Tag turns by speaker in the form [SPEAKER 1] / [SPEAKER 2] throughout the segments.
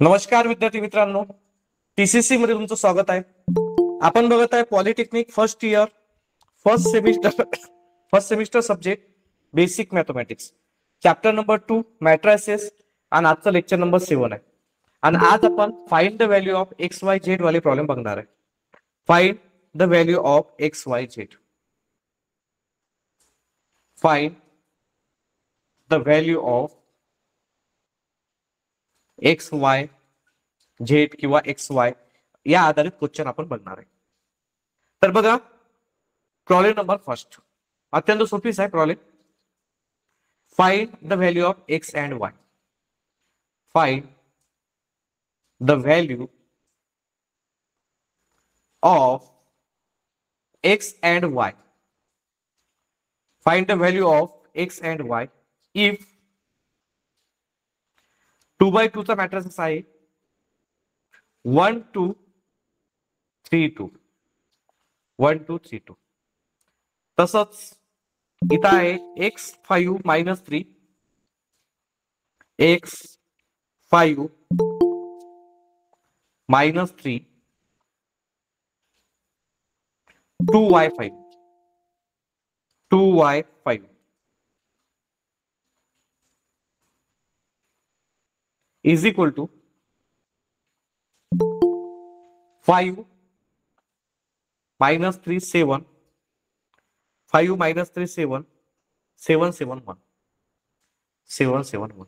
[SPEAKER 1] नमस्कार विद्यार्थी मित्रांनो, टीसीसी मध्ये तुमचं स्वागत आहे. आपण बघत आहे polytechnic first year first semester subject basic mathematics chapter number 2 matrices आणि आजचा लेक्चर नंबर 7 आहे. आणि आज आपण find the value of x y Z वाले प्रॉब्लेम बघणार आहे. Find the value of x y z. Find the value of x y Z किंवा एक्स वाय या आधारित क्वेश्चन आपण बघणार आहे. तर बघा, प्रॉब्लेम नंबर फर्स्ट अत्यंत सोपीच आहे. Problem find the value of x and Y. Find the value of x and Y. Find the value of x and Y if 2x2 चा मॅट्रिक्स आहे 1 2 3 2 1 2 3 2. तसंच इथं आहे x5 - 3 x5 - 3 2y5 2y5 is equal to 5 - 3 7 5 - 3 7 7 7 1 7 7 1.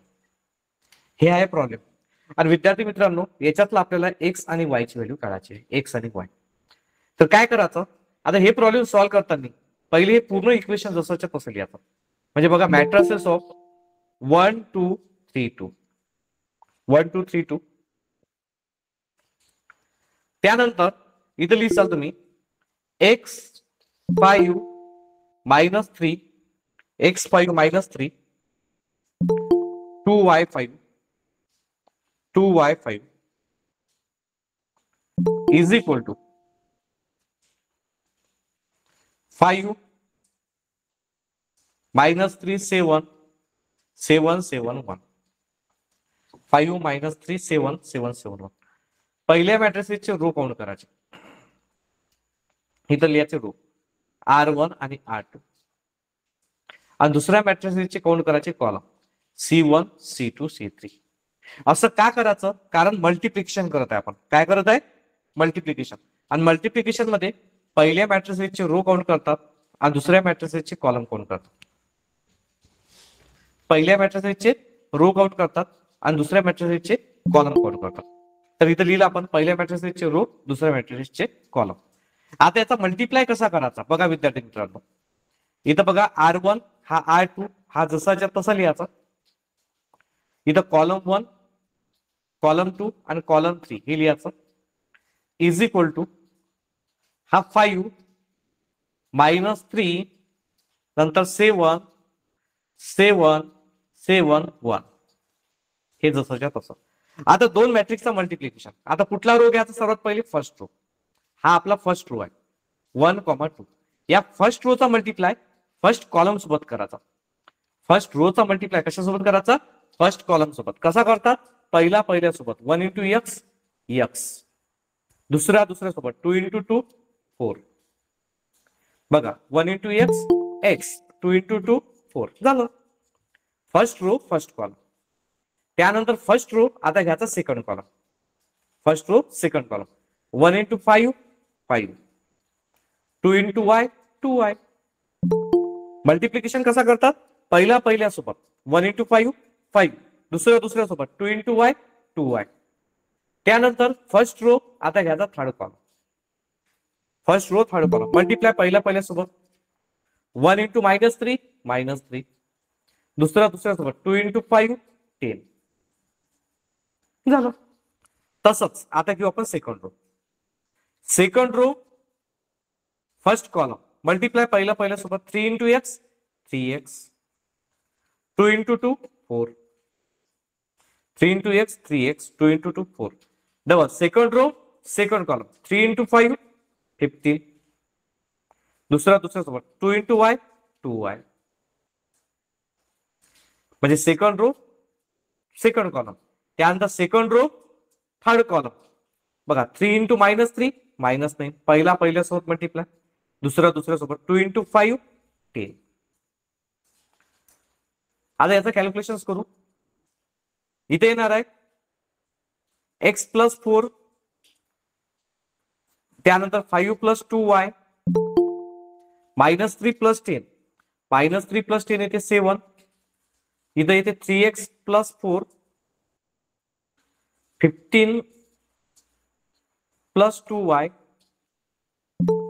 [SPEAKER 1] हे आहे problem. आणि विद्यार्थी मित्रांनो, याच्यातलं आपल्याला एक्स आणि वाय ची व्हॅल्यू काढायची आहे. एक्स आणि वाय. तर काय करायचं, आता हे प्रॉब्लेम सॉल्व्ह करताना पहिले हे पूर्ण इक्वेशन जसंच्या तसं लिहायचं. म्हणजे बघा, मॅट्रिसेस ऑफ 1 2 3 2 1 2 3 2. त्यानंतर इथं लिहिसाल तुम्ही x5 - 3 x5 - 3 2y5 2y5 is equal to 5 - 3 7 7 7 1 5 - 3 7 7 7 1. पहिल्या मॅट्रिक्सचे रो काउंट करायचे. इथं लिहायचे रो R1 आणि R2. आणि दुसऱ्या मॅट्रिक्सचे काउंट करायचे कॉलम C1 C2 C3. असं का करायचं? कारण मल्टिप्लिकेशन करत आहे आपण. काय करत आहे? मल्टिप्लिकेशन. आणि मल्टिप्लिकेशन मध्ये पहिल्या मॅट्रिक्सचे रो काउंट करतात आणि दुसऱ्या मॅट्रिक्सचे कॉलम काउंट करतात. पहिल्या मॅट्रिक्सचे रो काउंट करतात आणि दुसऱ्या मॅट्रिक्सचे कॉलम काउंट करतात. तर इथं लिहिलं आपण पहिल्या मॅट्रिक्सचे रो, दुसऱ्या मॅट्रिक्सचे कॉलम. आता याचा मल्टिप्लाय कसा करायचा बघा विद्यार्थी मित्रांनो. इथं बघा, R1 हा R2 हा जसाच्या तसा लिहायचा. इथं कॉलम 1 कॉलम 2 आणि कॉलम 3 हे लिहायचं. इज इक्वल टू हा 5 - 3 नंतर 7 7 7 1 हे जसंच्या तसं. आता दोन मॅट्रिक्सचा मल्टिप्लिकेशन. आता कुठला रो घ्यायचा? सर्वात पहिले फर्स्ट रो. हा आपला फर्स्ट रो आहे 1, 2. या फर्स्ट रो चा मल्टिप्लाय फर्स्ट कॉलम सोबत करायचा. फर्स्ट रो चा मल्टिप्लाय कशासोबत करायचा? फर्स्ट कॉलम सोबत. कसा करतात? पहिल्या सोबत 1 × x x, दुसऱ्या सोबत 2 × 2 4. बघा, 1 × x x 2 × 2 4 झालं. First row first column. त्यानंतर फर्स्ट रो आता घ्यायचा second column. First row second column 1 × 5 5 2 × y 2y. Multiplication कसा करतात? पहिल्या सोबत 1 × 5 5, दुसऱ्या सोबत 2 × y 2y. त्यानंतर फर्स्ट रो आता घ्यायचा third column. First row third column multiply पहिल्या सोबत 1 × -3 -3, दुसऱ्या सोबत 2 × 5 10 झालं. तसंच आता घेऊ आपण second row. Second row first column multiply पहिल्या सोबत 3 × x 3x, 2 × 2 4, 3 × x 3x, 2 × 2 4. Double second row second column 3 × 5 15, दुसऱ्या सोबत 2 × y 2y. म्हणजे सेकंड रो सेकंड कॉलम. त्यानंतर सेकंड रो थर्ड कॉलम बघा 3 इंटू -3 -9 पहिला पहिल्यासोबत मल्टिप्लाय दुसरा दुसऱ्यासोबत 2 इंटू 5 10. आता याचं कॅल्क्युलेशन करू. इथे येणार आहे x प्लस 4 त्यानंतर 5 प्लस 2y -3 प्लस 10 -3 प्लस 10 येते 7 इथं येते 3x plus 4 15 plus 2y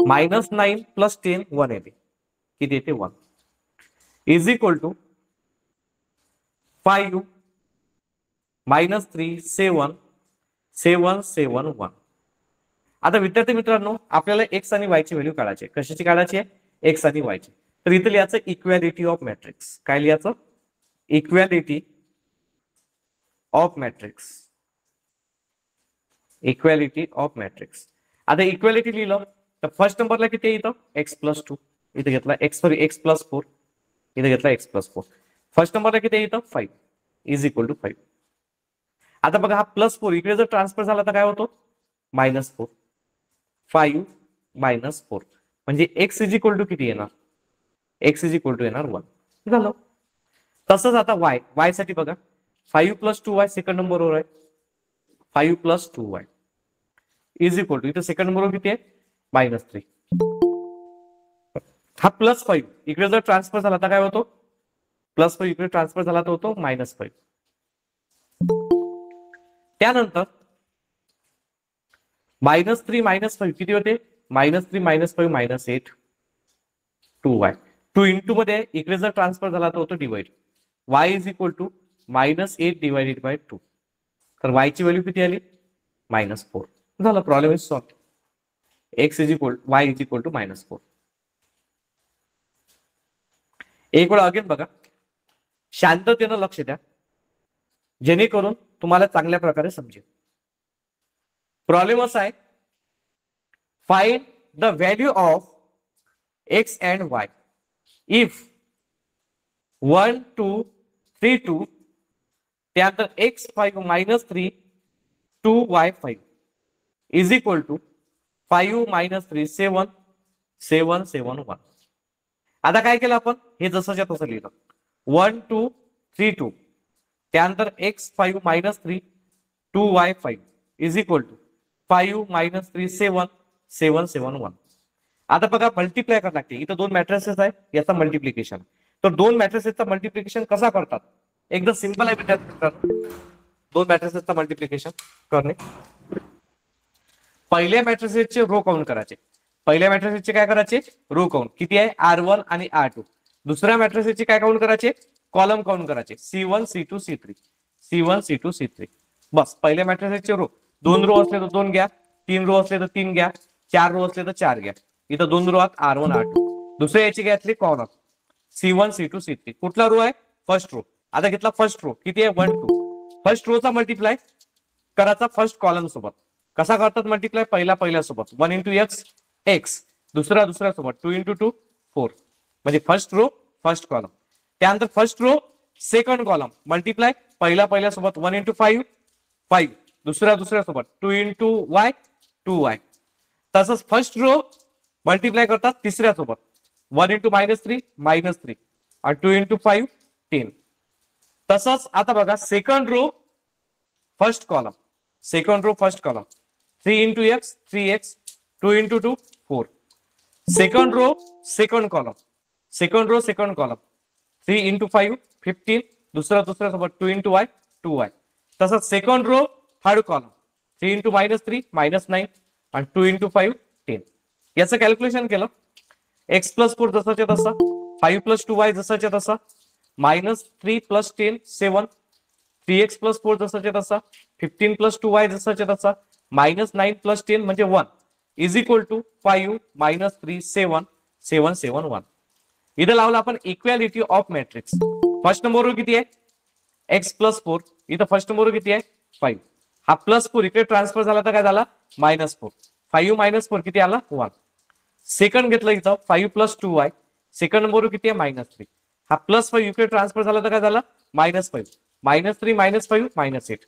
[SPEAKER 1] -9 plus 10 1 येते किती येते 1 इज इक्वल टू 5 -3 7 7 7 1. आता विद्यार्थी मित्रांनो आपल्याला एक्स आणि वाय ची व्हॅल्यू काढायची आहे. कशाची काढायची आहे एक्स आणि वाय ची. तर इथं लिहायचं इक्वॅलिटी ऑफ मॅट्रिक्स. काय लिहायचं equality of matrix. Equality of matrix. आता इक्वॅलिटी लिहिलं तर फर्स्ट नंबरला किती आहे इथं एक्स प्लस 2 इथे घेतला एक्स प्लस 4 इथे घेतला एक्स प्लस 4. फर्स्ट नंबरला किती आहे इथं 5 इज इक्वल टू 5. आता बघा हा प्लस 4 इकडे जर ट्रान्सफर झाला तर काय होतो -4 5 -4 म्हणजे एक्स इज इक्वल टू किती येणार एक्स इज इक्वल टू येणार 1 झालं. तसंच आता वाय साठी बघा 5 प्लस 2y सेकंड नंबरवर आहे 5 plus 2y is equal to इथे सेकंड नंबरवर किती आहे -3. हा प्लस 5 इकडे जर ट्रान्सफर झाला तर काय होतो प्लस 5 इकडे ट्रान्सफर झाला तर होतो -5. त्यानंतर -3 -5 किती होते -3 -5 -8 2y 2 इंटू मध्ये इकडे जर ट्रान्सफर झाला तर होतो divide y is equal to -8 divided by 2. तर y ची व्हॅल्यू किती आली -4 झालं. Problem is solved. x is equal y is equal to -4. एक वेळा अगेन बघा शांततेनं लक्ष द्या जेणेकरून तुम्हाला चांगल्या प्रकारे समजेल. प्रॉब्लेम असा आहे find the value of x and Y if 1 2 3 2 त्यानंतर x5 -3 2y5 is equal to 5 -3 7 7 7 1. आता काय केलं आपण हे जसंच्या तसं लिहिलं 1 2 3 2 त्यानंतर x5 -3 2y5 is equal to 5 -3 7 7 7 1. आता बघा मल्टिप्लाय करायला लागते. इथं दोन मॅट्रिसेस आहे याचा मल्टिप्लिकेशन. तर दोन मॅट्रिसेसचा मल्टिप्लिकेशन कसा करतात एकदम सिंपल आहे विद्यार्थी. दोन मॅट्रिसेसचा मल्टिप्लिकेशन करणे पहिल्या मॅट्रिसेसचे रो काउंट करायचे. पहिल्या मॅट्रिसेसचे काय करायचे रो काउंट किती आहे R1 आणि R2. दुसऱ्या मॅट्रिसेसचे काय काउंट करायचे कॉलम काउंट करायचे C1 C2 C3 C1 C2 C3. बस पहिल्या मॅट्रिसेसचे रो 2 रो असले तर 2 घ्या 3 रो असले तर 3 घ्या 4 रो असले तर 4 घ्या. इथं 2 रो आहेत R1 R2. दुसऱ्या याची घ्यायची कॉलम C1 C2 C3. कुठला रो आहे फर्स्ट रो. आता घेतला फर्स्ट रो किती आहे 1 2. फर्स्ट रोचा मल्टिप्लाय करायचा फर्स्ट कॉलम सोबत. कसा करतात मल्टिप्लाय पहिल्या सोबत 1 इंटू x दुसऱ्या सोबत 2 इंटू 2 4 म्हणजे फर्स्ट रो फर्स्ट कॉलम. त्यानंतर first row second column multiply पहिल्या सोबत 1 इंटू 5 5 दुसऱ्या सोबत 2 इंटू y 2y. तसंच फर्स्ट रो मल्टिप्लाय करतात तिसऱ्या सोबत 1 इंटू -3 -3 आणि 2 इंटू 5 10. तसंच आता बघा second row first column 3 into x 3x 2 into 2 4. Second row second column 3 into 5 15 दुसऱ्या सोबत 2 इंटू y 2y. तसंच second row third column 3 into -3 -9 आणि 2 इंटू 5 10. याचं कॅल्क्युलेशन केलं x प्लस 4 जसाच्या तसा 5 प्लस 2y जसाच्या तसा -3 प्लस 10 7 3x प्लस 4 जसाच्या तसा 15 प्लस 2y जसाच्या तसा -9 प्लस 10 म्हणजे 1 इज इक्वल टू 5 -3 7 7 7 1. इथं लावलं आपण इक्वॅलिटी ऑफ मॅट्रिक्स. फर्स्ट नंबरवर किती आहे x प्लस 4 इथं फर्स्ट नंबरवर किती आहे 5. हा प्लस 4 इकडे ट्रान्सफर झाला तर काय झाला -4 5 -4 किती आला 1. सेकंड घेतलं इथं 5 प्लस 2y सेकंड नंबरवर किती आहे -3. हा प्लस 5 इकडे ट्रान्सफर झाला तर काय झाला -5 -3 -5 -8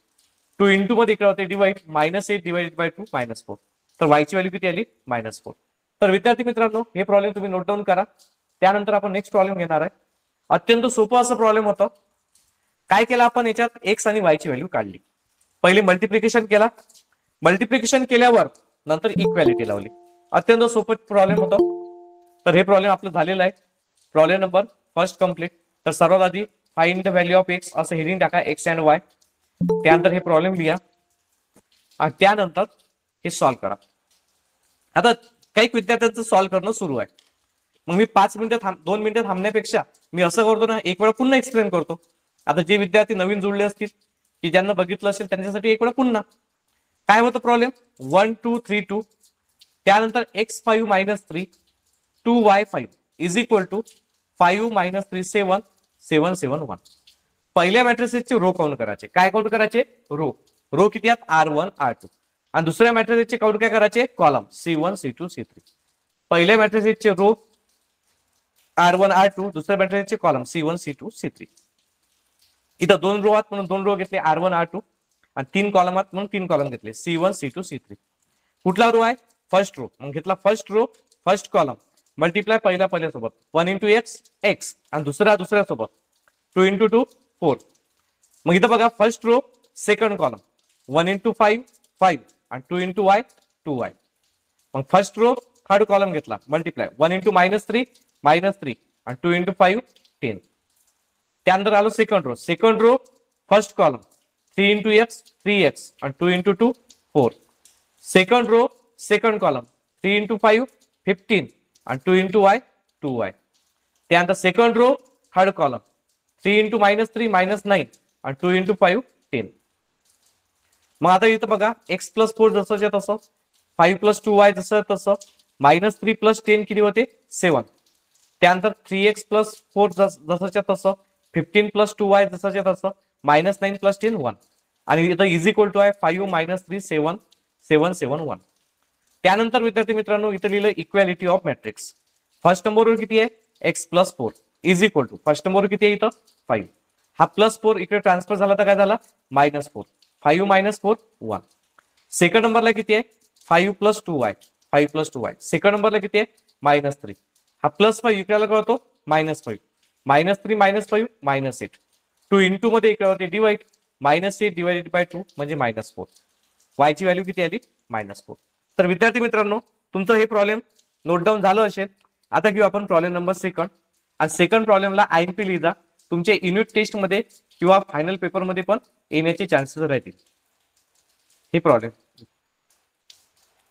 [SPEAKER 1] टू इंटू मध्ये इकडे होते डिवाइड -8 डिवाइडेड बाय 2 -4. तर वायची व्हॅल्यू किती आली -4. तर विद्यार्थी मित्रांनो हे प्रॉब्लेम तुम्ही नोट डाऊन करा. त्यानंतर आपण नेक्स्ट प्रॉब्लेम घेणार आहे. अत्यंत सोपं असं प्रॉब्लेम होतं. काय केलं आपण याच्यात एक्स आणि वायची व्हॅल्यू काढली. पहिले मल्टिप्लिकेशन केला. मल्टिप्लिकेशन केल्यावर नंतर इक्वॅलिटी लावली. अत्यंत सोपं प्रॉब्लेम होतं. तर हे प्रॉब्लेम आपलं झालेलं आहे. Problem number first complete. तर सर्वात आधी find the value of x असं हेडिंग टाका, एक्स अँड वाय. त्यानंतर हे प्रॉब्लेम लिहा आणि त्यानंतर हे सॉल्व्ह करा. आता काही विद्यार्थ्यांचं सॉल्व्ह करणं सुरू आहे. मग मी 2 मिनिटं थांबण्यापेक्षा मी असं करतो ना, एक वेळा पुन्हा एक्सप्लेन करतो. आता जे विद्यार्थी नवीन जुळले असतील की ज्यांना बघितलं असेल त्यांच्यासाठी एक वेळा पुन्हा काय होतं प्रॉब्लेम 1 2 3 2. त्यानंतर x5 - 3 2y5 is equal to 5 - 3 7 7 7 1. पहिल्या मॅट्रिसेसचे रो काउंट करायचे. काय काउंट करायचे रो. रो किती आहेत R1 R2. आणि दुसऱ्या मॅट्रिसेसचे काउंट काय करायचे कॉलम C1 C2 C3. पहिल्या मॅट्रिसेसचे रो R1 R2, दुसऱ्या मॅट्रिसेसचे कॉलम C1 C2 C3. इथं 2 रो आहेत म्हणून 2 रो घेतले R1 R2 आणि 3 कॉलम आहेत म्हणून 3 कॉलम घेतले C1 C2 C3. कुठला रो आहे फर्स्ट रो. मग घेतला first row first column multiply पहिल्या सोबत 1 इंटू एक्स एक्स आणि दुसऱ्या सोबत 2 इंटू 2 4. मग इथं बघा first row second column 1 into 5 5 आणि 2 इंटू वाय 2y. मग फर्स्ट रो थर्ड कॉलम घेतला मल्टिप्लाय 1 इंटू -3 -3 आणि 2 इंटू 5 10. त्यानंतर आलो second row first column 3 into X 3x आणि 2 into 2 4. Second row second column 3 into 5 15 आणि 2 इंटू वाय 2y. त्यानंतर second row third column 3 into -3 -9 आणि 2 into 5 10. मग आता इथं बघा x + 4 जसंच्या तसं 5 + 2y जसं तसं -3 + 10 किती होते 7. त्यानंतर 3x + 4 जसंच्या तसं 15 + 2y जसंच्या तसं -9 + 10 1. आणि इथं इज इक्वल टू आहे 5 - 3 7 7 7 1. त्यानंतर विद्यार्थी मित्रांनो इथं लिहिलं इक्वॅलिटी ऑफ मॅट्रिक्स. फर्स्ट नंबरवर किती आहे x + 4 is equal to first नंबरवर किती आहे इथं 5. हा +4 इकडे ट्रान्सफर झाला तर काय झाला -4. 5 - 4 1. सेकंड नंबरला किती आहे 5 + 2y 5 + 2y. सेकंड नंबरला किती आहे -3. हा +5 इकडे करतो -5 -3 -5 -8. 2 इंटू मध्ये इकडे होते डिवाइड -8 डिवाइडेड बाय 2 म्हणजे -4. वायची व्हॅल्यू किती आली -4. तर विद्यार्थी मित्रांनो तुमचं हे प्रॉब्लेम नोट डाऊन झालं असेल. आता घेऊ आपण प्रॉब्लेम नंबर सेकंड. आणि सेकंड प्रॉब्लेमला IMP लिहिजा. तुमचे युनिट टेस्ट मध्ये किंवा फायनल पेपर मध्ये पण येण्याचे चान्सेस राहतील. हे problem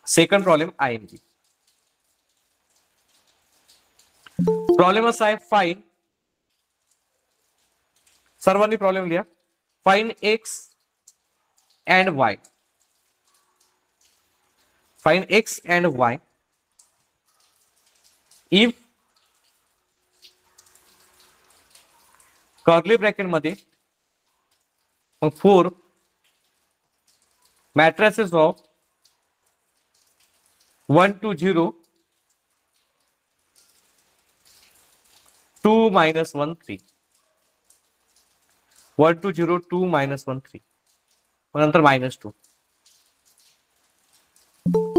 [SPEAKER 1] second problem IMP. Problem असा आहे फाइंड. सर्वांनी प्रॉब्लेम लिहा. Find x and y. Find x and y if curly bracket मध्ये 4 matrices of 1 to 0 2 - 1 3 1 to 0 2 - 1 3 नंतर -2.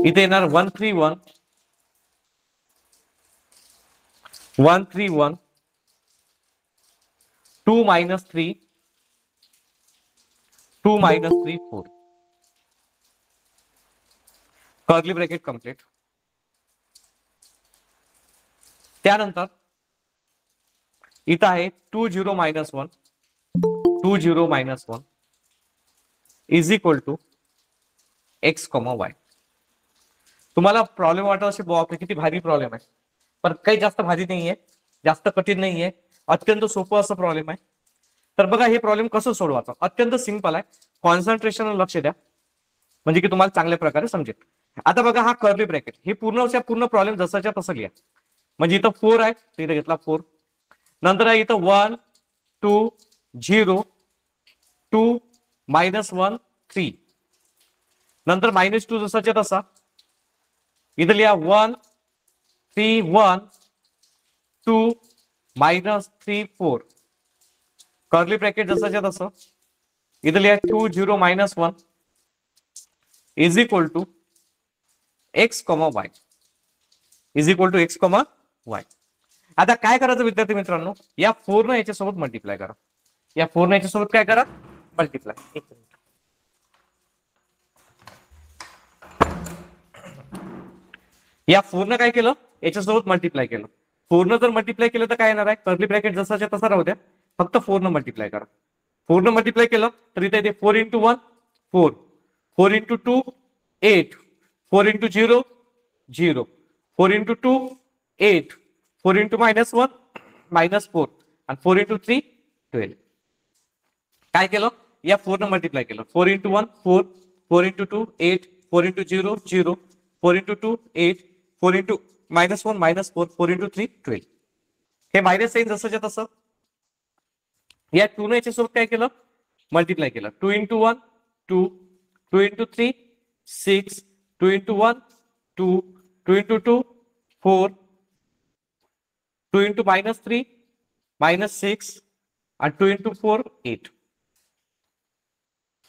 [SPEAKER 1] इथे येणार 1 3 1 1 3 1 2 - 3 2 - 3 4. Curly bracket complete. त्यानंतर इथं आहे 2 0 - 1 2 0 - 1 is equal to x, y. तुम्हाला प्रॉब्लेम वाटत असेल बापरे किती भारी प्रॉब्लेम आहे. पण काही जास्त भारी नाहीये, जास्त कठीण नाहीये, अत्यंत सोपं असं प्रॉब्लेम आहे. तर बघा हे प्रॉब्लेम कसं सोडवायचं अत्यंत सिंपल आहे. कॉन्सन्ट्रेशन लक्ष द्या म्हणजे की तुम्हाला चांगल्या प्रकारे समजेल. आता बघा हा कर्ली ब्रॅकेट हे पूर्ण प्रॉब्लेम जसाच्या तसं लिहा. म्हणजे इथं 4 आहे तर इथं घेतला 4. नंतर आहे इथं 1 2 0 2 -1 3. नंतर -2 जसाच्या तसा इथं लिहा 1 3 1 2 -3 4. कर्ली ब्रॅकेट जसाच्या तसं इथं लिहा 2 0 -1 is equal to x, y is equal to x, y. आता काय करायचं विद्यार्थी मित्रांनो, या 4 ने याच्यासोबत मल्टिप्लाय करा. या 4 ने याच्यासोबत काय करा, मल्टिप्लाय. या 4 ने काय केलं, याच्यासोबत मल्टिप्लाय केलं. 4 ने जर मल्टिप्लाय केलं तर काय येणार आहे, कर्ली ब्रॅकेट जसाच्या तसा राहू द्या, फक्त 4 ने मल्टिप्लाय करा. 4 ने मल्टिप्लाय केलं तर इथे येते 4 × 1 4, 4 × 2 8, 4 × 0 0, 4 × 2 8, 4 × -1 -4 आणि 4 × 3 12. काय केलं, या 4 ने मल्टिप्लाय केलं. 4 × 1 4, 4 × 2 8, 4 × 0 0, 4 × 2 8, 4 × -1 -4, 4 × 3 12. हे मायनस येईल जसंच्या तसं. या 2 ने याच्यासोबत काय केलं, मल्टिप्लाय केलं. 2 × 1 2, 2 × 3 6, 2 × 1 2, 2 × 2 4, 2 × -3 -6 आणि 2 × 4 8.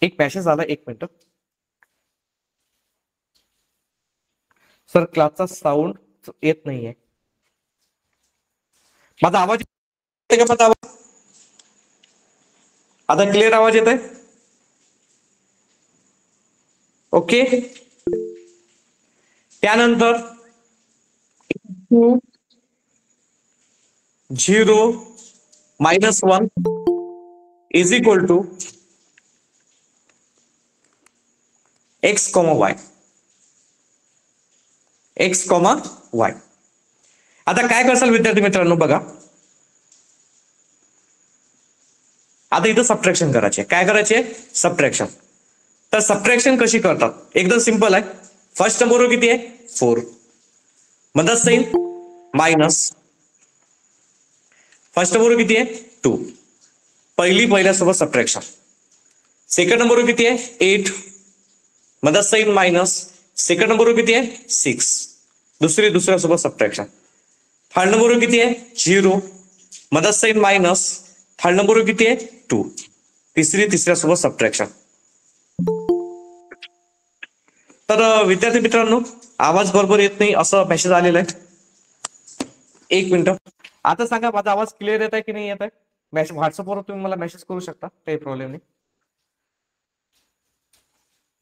[SPEAKER 1] एक मॅसेज आला, एक मिनिट सर, क्लासचा साऊंड येत नाहीये. माझा आवाज येतोय का? माझा आवाज आता क्लिअर आवाज येत आहे? ओके. त्यानंतर 2 0 -1 is equal to x, y. x, y. आता काय करसाल विद्यार्थी मित्रांनो, बघा आता इथं सबट्रॅक्शन करायचे. काय करायचे, सबट्रॅक्शन. तर सबट्रॅक्शन कशी करतात, एकदम सिंपल आहे. फर्स्ट नंबर किती आहे 4, मधच जाईल मायनस. फर्स्ट नंबर किती आहे 2, पहिल्यासोबत सबट्रॅक्शन. सेकंड नंबर किती आहे 8, मधच जाईल मायनस. सेकंड नंबर किती आहे 6, दुसऱ्यासोबत सबट्रॅक्शन. थर्ड नंबर किती आहे 0, मधच जाईल मायनस. थर्ड नंबर किती आहे 2, तिसऱ्यासोबत सबट्रॅक्शन. तर विद्यार्थी मित्रांनो, आवाज बरोबर येत नाही असं मेसेज आलेला आहे. एक मिनिट. आता सांगा माझा आवाज क्लिअर येत आहे की नाही येत आहे? व्हॉट्सअपवर तुम्ही मला मेसेज करू शकता, काही प्रॉब्लेम नाही.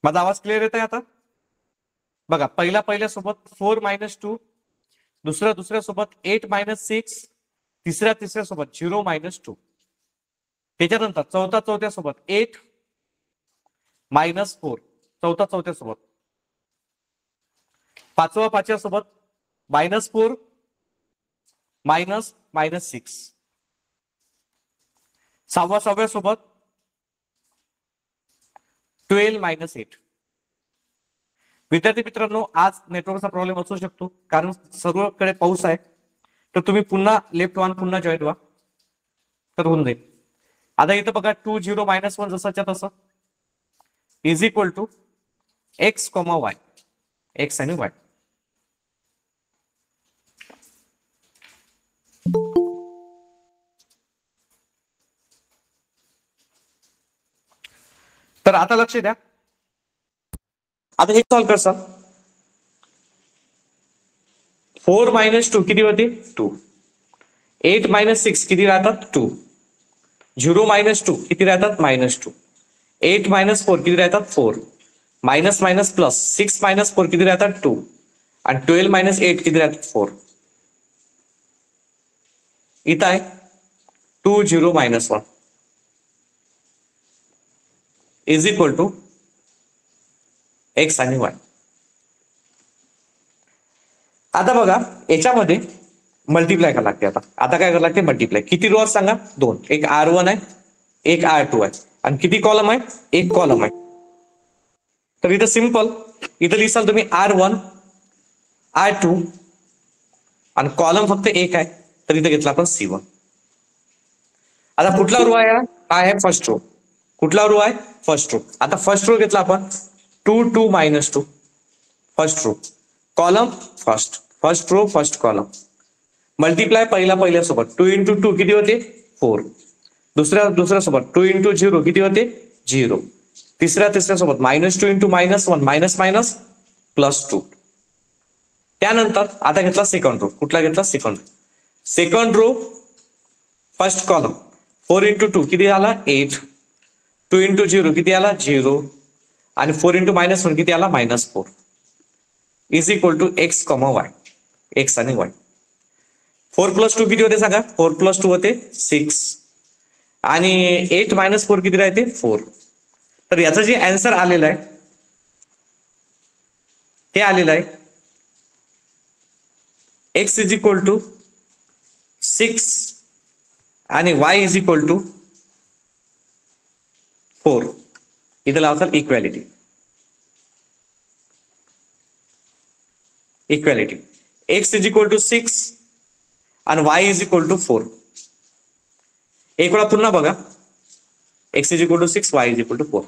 [SPEAKER 1] माझा आवाज क्लिअर येत आहे आता? बघा, पहिल्यासोबत 4 - 2, दुसऱ्यासोबत 8 - 6, तिसऱ्यासोबत 0 - 2. त्याच्यानंतर चौथ्यासोबत 8 -4, चौथ्यासोबत. पाचव्यासोबत -4 -6. सहाव्यासोबत 12 -8. विद्यार्थी मित्रांनो, आज नेटवर्कचा प्रॉब्लेम असू शकतो कारण सर्वकडे पाऊस आहे. तर तुम्ही पुन्हा लेफ्ट वन पुन्हा जॉईन व्हा, तर होऊन जाईल. आता इथं बघा 2 0 -1 जसाच्या तसं is equal to x, y. x आणि y. तर आता लक्ष द्या, आता हे सॉल्व करसा. 4 - 2 किती होते 2, 8 - 6 किती राहतात 2, 0 - 2 किती राहतात -2, 8 - 4 किती राहतात 4, मायनस प्लस 6 - 4 किती राहतात 2 आणि 12 - 8 किती राहतात 4. इथं आहे 2 0 -1 इज इक्वल टू x आणि y. आता बघा याच्यामध्ये मल्टिप्लाय करावं लागते. आता काय करावं लागते, मल्टिप्लाय. किती रो सांगा 2, एक R1 आहे, एक R2 आहे आणि किती कॉलम आहे, एक कॉलम आहे. तर इथं सिंपल, इथं लिहिसाल तुम्ही R1 R2 आणि कॉलम फक्त एक आहे, तर इथं घेतला आपण C1. आता कुठला रो आहे, हा आहे फर्स्ट रो. कुठला रो आहे, फर्स्ट रो. आता फर्स्ट रो घेतला आपण 2 2 -2, first row. Column first row first column. Multiply पहिल्यासोबत 2 × 2 किती होते 4, दुसऱ्यासोबत 2 × 0 किती होते 0. तिसऱ्या सोबत -2 इंटू -1 मायनस मायनस +2. त्यानंतर आता घेतला सेकंड रो. कुठला घेतला? Second row first column 4 into 2 किती आला? 8. 2 इंटू 0 किती आला? 0. आणि 4 इंटू -1 किती आला? -4. Is equal to x comma y. X आणि वाय. 4 + 2 किती होते सांगा? 4 + 2 होते 6. आणि 8 - 4 किती राहते? 4. तर याचं जे आन्सर आलेलं आहे ते आलेलं आहे एक्स इज इक्वल टू 6 आणि वाय इज इक्वल टू 4. इथं लावतात equality. X is equal to 6 आणि वाय इज इक्वल टू 4. एक वेळा पुन्हा बघा. X is equal to 6, y is equal to 4.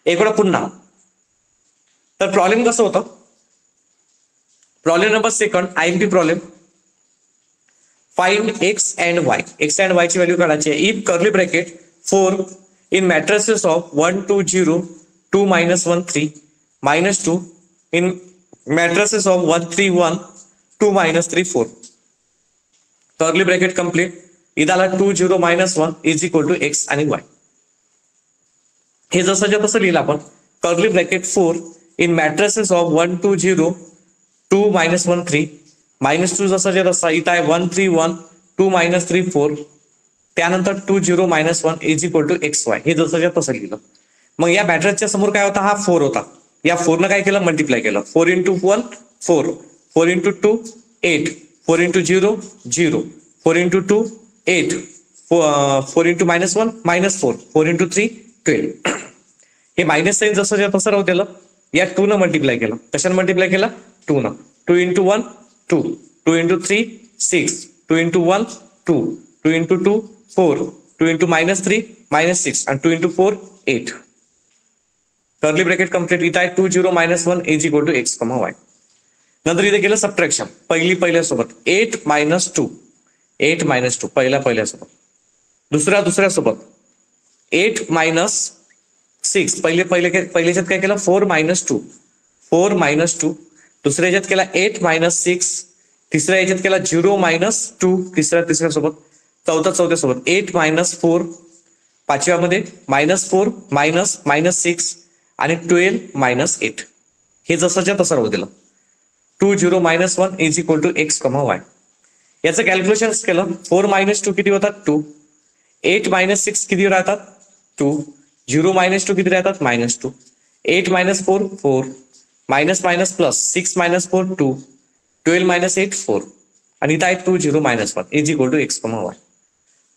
[SPEAKER 1] एक वेळा पुन्हा. तर प्रॉब्लेम कसं होतं? Problem number second, IMP problem. Find x and y. X and y ची व्हॅल्यू काढायची आहे. If curly bracket 4 in matrices of 1 2 0 2 -1 3 -2 in matrices of 1 3 1 2 -3 4. Curly bracket complete. इथं आला 2 0 -1 इज इक्वल टू एक्स आणि वाय. हे जसंच्या तसं लिहिलं आपण. Curly bracket 4 in matrices of 1 2 0 2 -1 3 -2 जसंच्या तसा इथं आहे 1 3 1 2 -3 4. त्यानंतर 2 0 -1 is equal to x y. हे जसंच्या तसं लिहिलं. मग या मॅट्रिक्सच्या समोर काय होता? हा 4 होता. या 4 काय केलं? मल्टिप्लाय केलं. 4 into 1 4, 4 into 2 8, 4 into 0 0, 4 into 2 8, 4 into -1 -4, 4 into 3 12. हे मायनस साईन जसं तसं राहू दिलं. या 2 न मल्टिप्लाय केलं. कशाने मल्टिप्लाय केलं? 2 न. 2 into 1 2, 2 into 3 6, 2 into 1 2, 2 into 2 4, 2 into -3 -6 आणि 2 इंटू 4 8. Curly bracket complete. इथं आहे 2 0 -1 is equal to x comma y. नंतर इथे केलं सबट्रॅक्शन. पहिल्यासोबत 8 - 2, 8 - 2 पहिल्यासोबत. दुसऱ्यासोबत 8 - 6. पहिल्याच्यात काय केलं? 4 - 2, 4 - 2. दुसऱ्या याच्यात केला 8 - 6. तिसऱ्या याच्यात केला 0 - 2 तिसऱ्यासोबत. चौथ्यासोबत 8 - 4. पाचव्यामध्ये -4 -6 आणि 12 - 8. हे जसंच्या तसं राहू दिलं. 2 0 -1 is equal to x comma y. याचं कॅल्क्युलेशन केलं. 4 - 2 किती होतात? 2. 8 - 6 किती राहतात? 2. 0 - 2 किती राहतात? -2. 8 - 4 4. Minus minus plus 6 - 4 2. 12 - 8 4. आणि इथं आहे 2 0 -1 is equal to x comma y.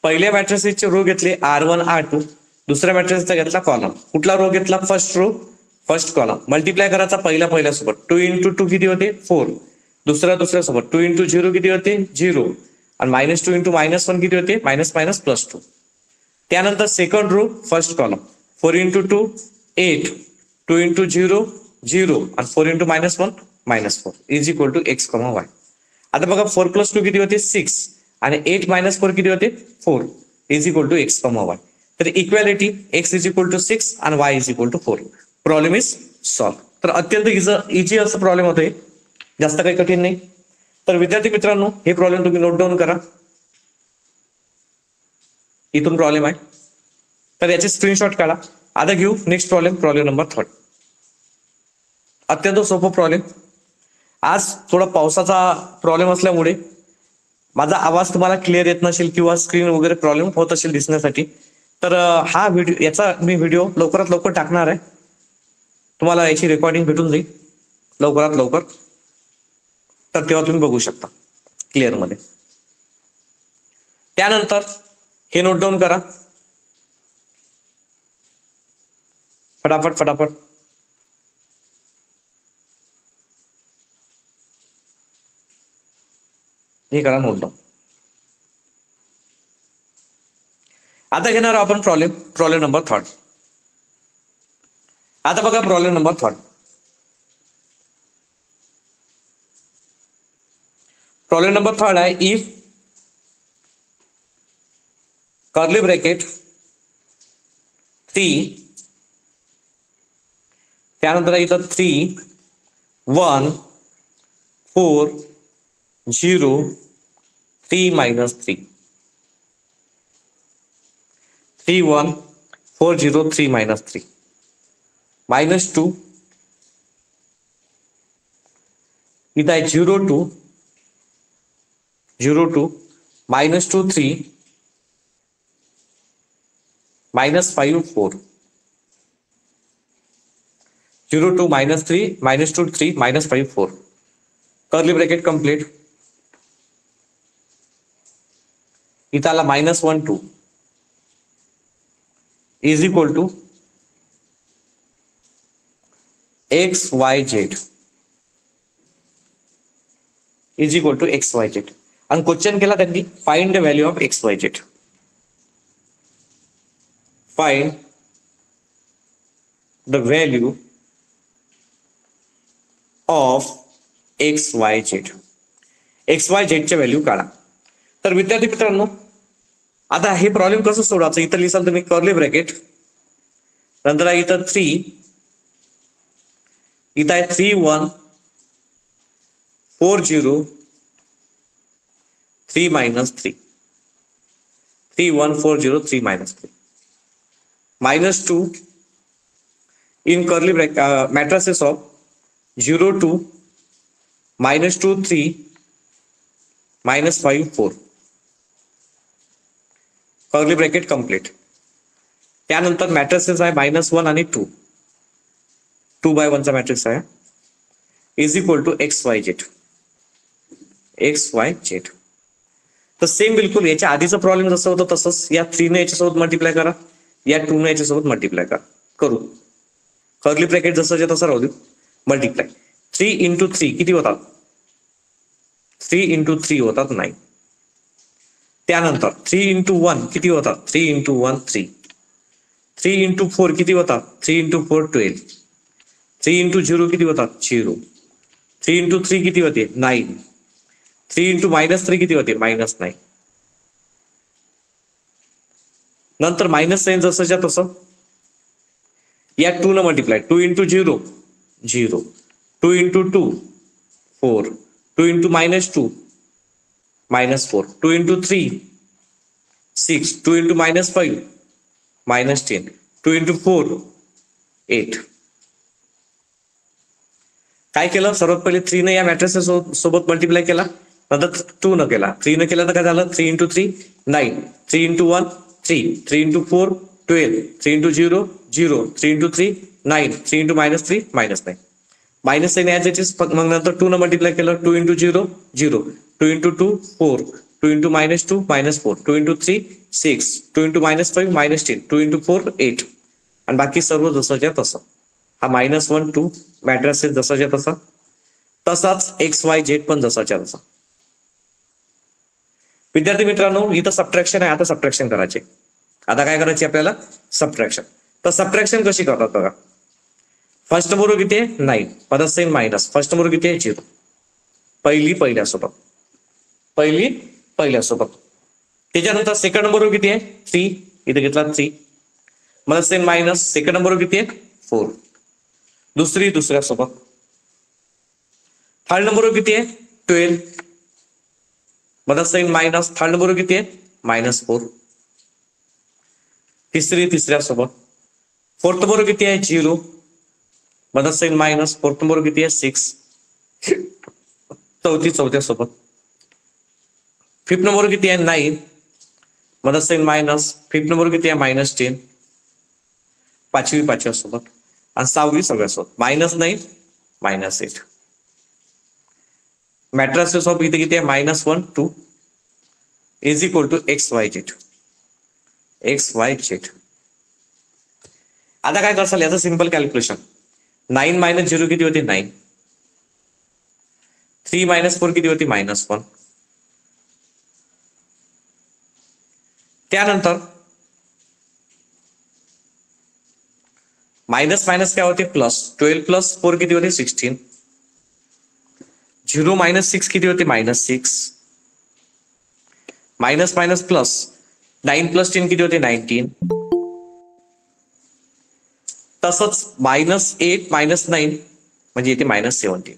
[SPEAKER 1] पहिल्या मॅट्रिक्सचे रो घेतले R1 R2. दुसऱ्या मॅट्रिक्सचा घेतला कॉलम. कुठला रो घेतला? First row first column. Multiply करायचा पहिल्यासोबत. 2 इंटू 2 किती होते? 4. दुसऱ्यासोबत 2 इंटू 0 किती होते? 0. आणि -2 इंटू -1 किती होते? Minus minus +2. त्यानंतर second row first column. 4 into 2 8, 2 into 0 0 आणि 4 into -1 -4 is equal to x comma y. आता बघा 4 + 2 किती होते? 6 आणि 8 - 4 किती होते? 4 is equal to x comma y. तर equality x is equal to 6 आणि y is equal to 4. Problem is solve. तर अत्यंत इझी असं प्रॉब्लेम होतोय. जास्त काही कठीण नाही. तर विद्यार्थी मित्रांनो, हे प्रॉब्लेम तुम्ही नोट डाऊन करा. इथून प्रॉब्लेम आहे. तर याचे स्क्रीनशॉट काढा. आता घेऊ नेक्स्ट प्रॉब्लेम नंबर 3. अत्यंत सोपं प्रॉब्लेम. आज थोडा पावसाचा प्रॉब्लेम असल्यामुळे माझा आवाज तुम्हाला क्लिअर येत नसेल किंवा स्क्रीन वगैरे प्रॉब्लेम होत असेल दिसण्यासाठी. तर याचा मी व्हिडिओ लवकरात लवकर टाकणार आहे. तुम्हाला याची रेकॉर्डिंग भेटून जाईल लवकरात लवकर. तर तेव्हा तुम्ही बघू शकता क्लिअर मध्ये. त्यानंतर हे नोट डाऊन करा फटाफट. हे करा नोट डाऊन. आता घेणार आपण प्रॉब्लेम नंबर 3. आता बघा प्रॉब्लेम नंबर 3. प्रॉब्लेम नंबर 3 आहे. इफ कर्ली ब्रॅकेट 3 त्यानंतर इथं 3 1 4 0 3 minus 3 3 1 4 0 3 minus 3 minus 2 इथं आहे 0 2 0 2 minus 2 3 minus 5 4 0 2 minus 3 minus 2 3 minus 5 4 curly bracket complete. इथं आला minus 1 2 is equal to x y z is equal to x y z आणि question केला त्यांनी find the value of x y z. Find the value of x y z. X y झेडच्या value काढा. तर विद्यार्थी मित्रांनो आता हे प्रॉब्लेम कसं सोडवायचं. इथं लिहिसाल तुम्ही कर्ली ब्रॅकेट, नंतर इथं 3, इथं आहे 3 1 4 0 3 minus 3 3 1 4 0 3 minus 3 minus 2 in curly bracket matrices of 0 2 minus 2 3 minus 5 4 curly bracket complete. त्यानंतर मॅट्रिसेस आहे -1 आणि 2 2 by 1 चा मॅट्रिक्स आहे is equal to x y z. X y z तर सेम बिलकुल याच्या आधीचा प्रॉब्लेम जसं होतं तसंच या 3 ने याच्यासोबत मल्टिप्लाय करा, या 2 ने याच्यासोबत मल्टिप्लाय करा. करू कर्ली ब्रॅकेट जसं तसं राहू दे. मल्टिप्लाय 3 into 3 किती होतात. 3 into 3 होतात 9. त्यानंतर 3 into 1 किती होतात. 3 into 1 3. 3 into 4 किती होतात. 3 into 4 12. 3 into 0 किती होतात. 0. 3 into 3 किती होते. 9. 3 into -3 किती होते. -9. नंतर मायनस साइन जसंच्या तसं या 2 न multiply. 2 into 0 0. 2 into 2 4. 2 into -2 -4. 2 into 3 6. 2 into -5 -10. 2 into 4 8. काय केलं. सर्वात पहिले 3 ने या मॅट्रिसेस सोबत मल्टिप्लाय केला, नंतर 2 न केला. 3 न केला तर काय झालं. 3 into 3 9. 3 into 1 3. 3 into 4 12. 3 into 0 0. 3 into 3 9. 3 into -3 -9. Minus sign as it is. मग नंतर 2 न मल्टिप्लाय केलं. 2 into 0 0. 2 into 2 4. 2 into -2 -4. 2 into 3 6. 2 into -5 -10. 2 into 4 8. आणि बाकी सर्व जसंच्या तसं. हा -1 2 मॅट्रिसेस जसाच्या तसा, तसाच एक्स वाय झेड पण जसाच्या तसा. विद्यार्थी मित्रांनो इथं सबट्रॅक्शन आहे. आता सबट्रॅक्शन करायचे. आता काय करायचे आपल्याला. सबट्रॅक्शन. तर सबट्रॅक्शन कशी करतात बघा. फर्स्ट नंबर किती आहे. 9 परत साइन मायनस. फर्स्ट नंबर किती आहे. 0. पहिल्यासोबत. त्याच्यानंतर सेकंड नंबर किती आहे. 3. इथे घेतला 3 मला साइन मायनस. सेकंड नंबर किती आहे. 4. दुसऱ्यासोबत. थर्ड नंबर किती आहे. 12 मला साइन मायनस. थर्ड नंबर किती आहे. -4. तिसऱ्यासोबत. फोर्थ नंबर किती आहे. 0 मला साइन मायनस. फोर्थ नंबर किती आहे. 6. चौथ्यासोबत. फिफ्थ नंबर किती आहे. 9 मला साइन मायनस. फिफ्थ नंबर किती आहे. -10. पाचव्यासोबत आणि 6वी सगळ्यासोबत. -9 -8. मॅट्रिसेस ऑफ इथे किती आहे. -1 2 is equal to x y z. X y z. आता काय करसाल याचं सिंपल कॅल्क्युलेशन. 9 - 0 किती होते. 9. 3 - 4 किती होती. -1. त्यानंतर मायनस काय होते. प्लस. 12 + 4 किती होते. 16. 0 - 6 किती होते. -6. Minus plus. 9 + 10 किती होते. 19. तसंच -8 -9 म्हणजे इथे -17.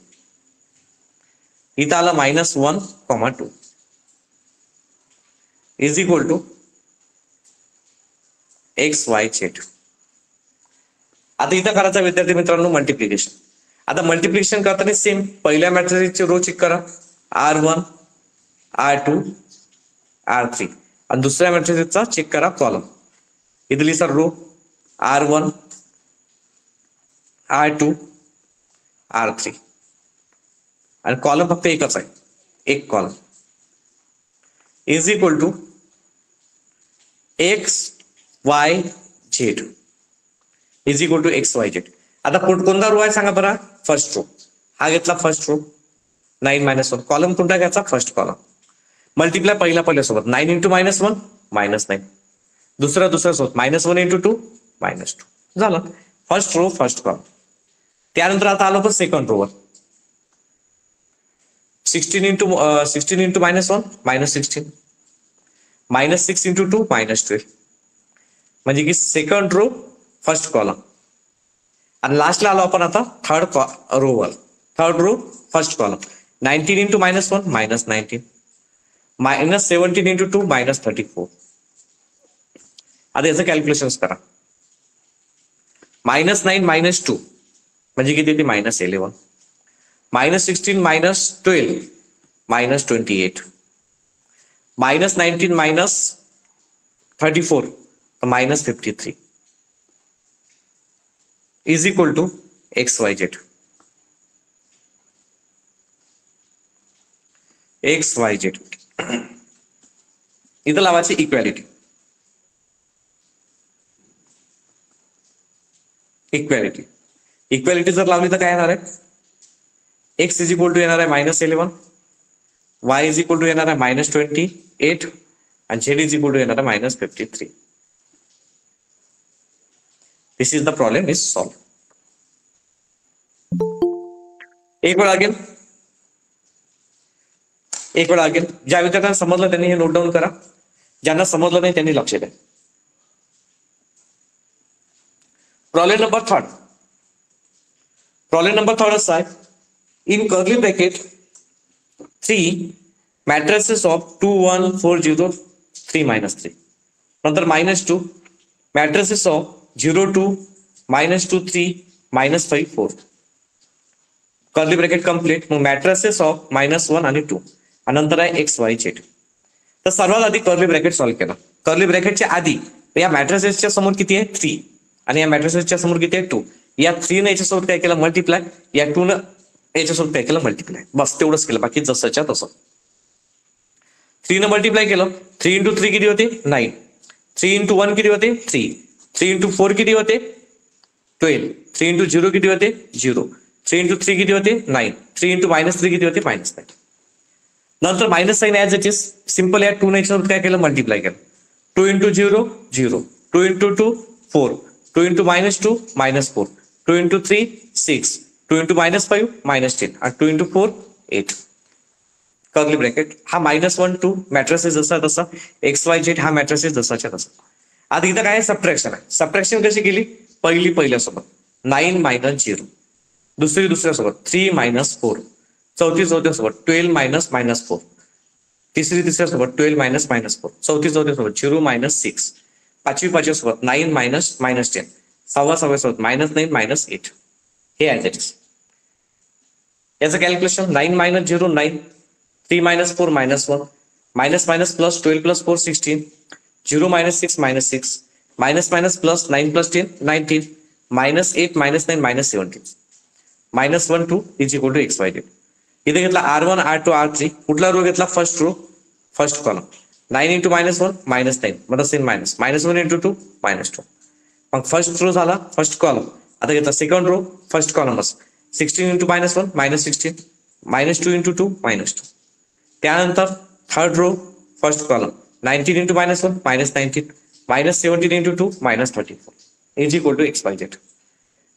[SPEAKER 1] इथं आलं -1, 2 इज इक्वल टू XYZ. आता इथं करायचं विद्यार्थी मित्रांनो मल्टिप्लिकेशन. आता मल्टिप्लिकेशन करताना सेम पहिल्या मॅट्रिक्सची रो चेक करा R1 R2 R3 आणि दुसऱ्या मॅट्रिक्सचा चेक करा कॉलम. इथली sir row R1 R2 R3 आणि कॉलम फक्त एकच आहे, एक column is equal to XYZ is equal to XYZ. आता कोणता रो आहे सांगा बरं. First row. हा घेतला फर्स्ट रो 9 -1. कॉलम कोणता घ्यायचा. First column. मल्टिप्लाय पहिल्या सोबत 9 × -1 -9. दुसऱ्या सोबत -1 × 2 -2 झालं. First row first column. त्यानंतर आता आलो पण सेकंड रोवर 16 × -1 -16 -6 × 2 -12 म्हणजे की सेकंड रो फर्स्ट कॉलम. आणि लास्टला आलो आपण आता थर्ड रोवर. Third row first column 19 × -1 -19 -17 × 2 -34. आता याचं कॅल्क्युलेशन करा. -9 -2 म्हणजे किती ते -11 -16 -12 -28 -19 -34 -53 is equal to XYZ. XYZ इथं लावायची इक्वॅलिटी. इक्वॅलिटी जर लावली तर काय येणार आहे. X इज इक्वल टू येणार आहे -11, Y इज इक्वल टू येणार आहे -28 आणि Z इज इक्वल टू येणार आहे -53. This is the problem is solved. एक वेळा अगेन ज्या विद्यार्थ्यांना समजलं त्यांनी हे नोट डाऊन करा. ज्यांना समजलं नाही त्यांनी लक्ष द्या. प्रॉब्लेम नंबर थर्ड असा आहे. In curly bracket 3 matrices of 2 1 4 0 3 -3 नंतर -2 matrices of 0 2 -2 3 -5 4 curly bracket complete. मग मॅट्रिसेस ऑफ -1 आणि 2 आणि नंतर आहे XYZ. तर सर्वात आधी कर्ली ब्रॅकेट सॉल्व्ह केला. कर्ली ब्रॅकेटच्या आधी या मॅट्रिसेसच्या समोर किती आहे 3 आणि या मॅट्रिसेसच्या समोर किती आहे 2. या 3 ने याच्यासोबत काय केलं मल्टिप्लाय, या 2 न याच्यासोबत काय केलं मल्टिप्लाय. बस तेवढंच केलं, बाकी जसंच्या तसं. 3 न मल्टिप्लाय केलं. 3 × 3 किती होते 9. 3 × 1 किती होते 3. 3 × 4 किती होते 12. 3 × 0 किती होते 0. 3 × 3 किती होते 9. 3 × -3 किती होते -9. नंतर minus sign as it is simple. या 2 ने याच्यासोबत काय केलं मल्टिप्लाय केलं. 2 × 0 0. 2 × 2 4. 2 × -2 -4. 2 × 3 6. 2 × -5 -10 आणि 2 × 4 8. Curly bracket. हा -1 2 मॅट्रिसेस जसा तसा. XYZ हा मॅट्रिसेस जसाच्या तसा. आता इथं काय सबट्रॅक्शन आहे. सबट्रॅक्शन कशी केली. पहिल्यासोबत 9 - 0. दुसऱ्यासोबत 3 - 4. चौथ्यासोबत 12 - -4. तिसऱ्यासोबत 12 - -4. चौथ्यासोबत 0 - 6. पाचव्यासोबत 9 - -10. सहाव्यासोबत -9 - 8. हे ऍज इट इज. याचं calculation 9 - 0 9. 3 - 4 -1. -+ 12 + 4 16. 0 - 6 -6. -+ 9 + 10 19. -8 -9 -17. -1 2 is equal to XYZ. इथे घेतला R1 R2 R3. कुठला रो घेतला फर्स्ट रो फर्स्ट कॉलम. 9 × -1 -9 मतलब सेम मायनस -1 × 2 -2. मग फर्स्ट रो झाला फर्स्ट कॉलम. आता घेतला सेकंड रो फर्स्ट कॉलमच 16 × -1 -16 -2 × 2 -2. त्यानंतर third row first column 19 × -1 -19 -17 × 2 -34 is equal to XYZ.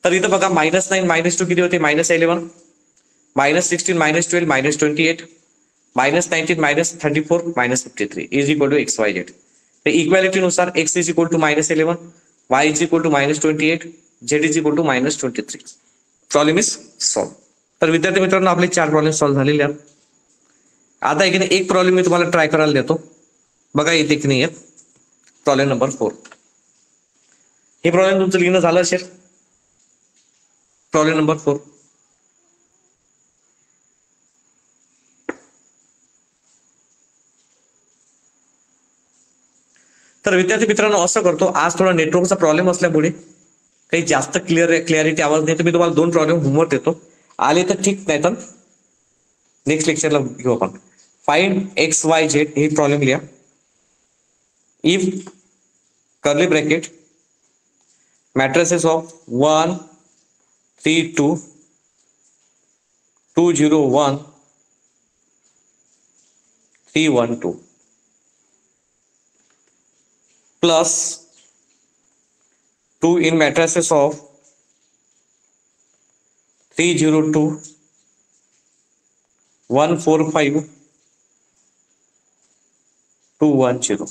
[SPEAKER 1] तर इथं बघा -9 -2 किती होते -11 -16 -12 -28 -19 -34 -53 इज इक्वल टू XYZ. तर इक्वॅलिटी नुसार X is equal to -11 Y is equal to -28 z is equal to -23. Problem is solve. तर विद्यार्थी मित्रांनो आपले 4 प्रॉब्लेम सॉल्व्ह झालेले आहेत. आता एक प्रॉब्लेम मी तुम्हाला ट्राय करायला देतो. बघा इथे की नाही प्रॉब्लेम नंबर 4. हे प्रॉब्लेम तुमचं लिहिणं झालं असेल. Problem number 4. तर विद्यार्थी मित्रांनो असं करतो, आज थोडा नेटवर्कचा प्रॉब्लेम असल्यामुळे काही जास्त क्लिअरिटी आवाज नाही, तर मी तुम्हाला 2 प्रॉब्लेम होमवर्क देतो. आले तर ठीक, नाही तर नेक्स्ट लेक्चरला घेऊ आपण. फाइंड एक्स वाय झेड हे प्रॉब्लेम लिहा. If curly bracket matrices of 1 3 2 2 0 1 3 1 2 plus 2 in matrices of 3 0 2 1 4 5 2 1 0.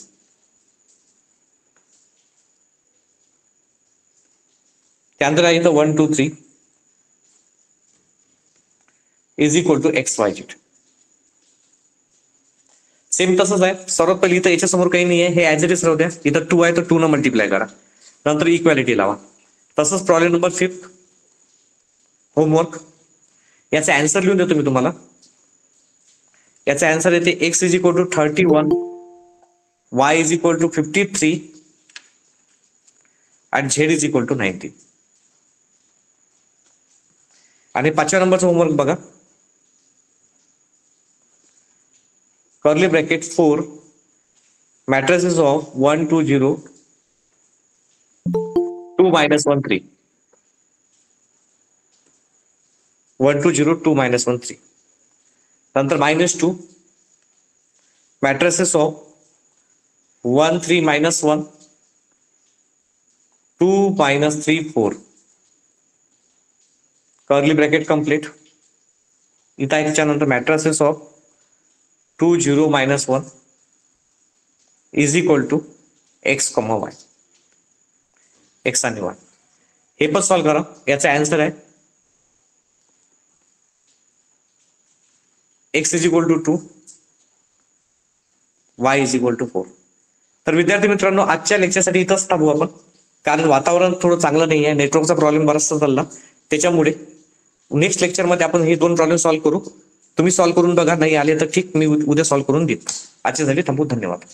[SPEAKER 1] त्यानंतर आहे 1 2 3 is equal to x y z. Same तसंच आहे. सर्वात पहिले इथं याच्या समोर काही नाही आहे, हे ऍज इट इज राहू द्या. इथं 2 आहे तर 2 न मल्टिप्लाय करा, नंतर इक्वॅलिटी लावा. तसंच प्रॉब्लेम नंबर 5 होमवर्क. याचा आन्सर लिहून देतो मी तुम्हाला. याचा आन्सर येते x is equal to 31, y is equal to 53 आणि झेड इज इक्वल टू 19. आणि 5व्या नंबरचा होमवर्क बघा. Curly bracket 4 matrices of 1 2 0 2 -1 3 1 2 0 2 -1 3. नंतर -2 matrices of 1 3 -1 2 -3 4. Curly bracket complete. इथं याच्यानंतर matrices of 2 0 -1 is equal to x comma y. X आणि y हे पण सॉल्व करा. याचा आन्सर आहे x is equal to 2, y is equal to 4. तर विद्यार्थी मित्रांनो आजच्या लेक्चरसाठी इथंच थांबू आपण, कारण वातावरण थोडं चांगलं नाही आहे, नेटवर्कचा प्रॉब्लेम बराचसा चालला. त्याच्यामुळे नेक्स्ट लेक्चरमध्ये आपण हे 2 प्रॉब्लेम सॉल्व्ह करू. तुम्ही सॉल्व्ह करून बघा, नाही आले तर ठीक, मी उद्या सॉल्व्ह करून देईन. आजच्यासाठी थांबू. धन्यवाद.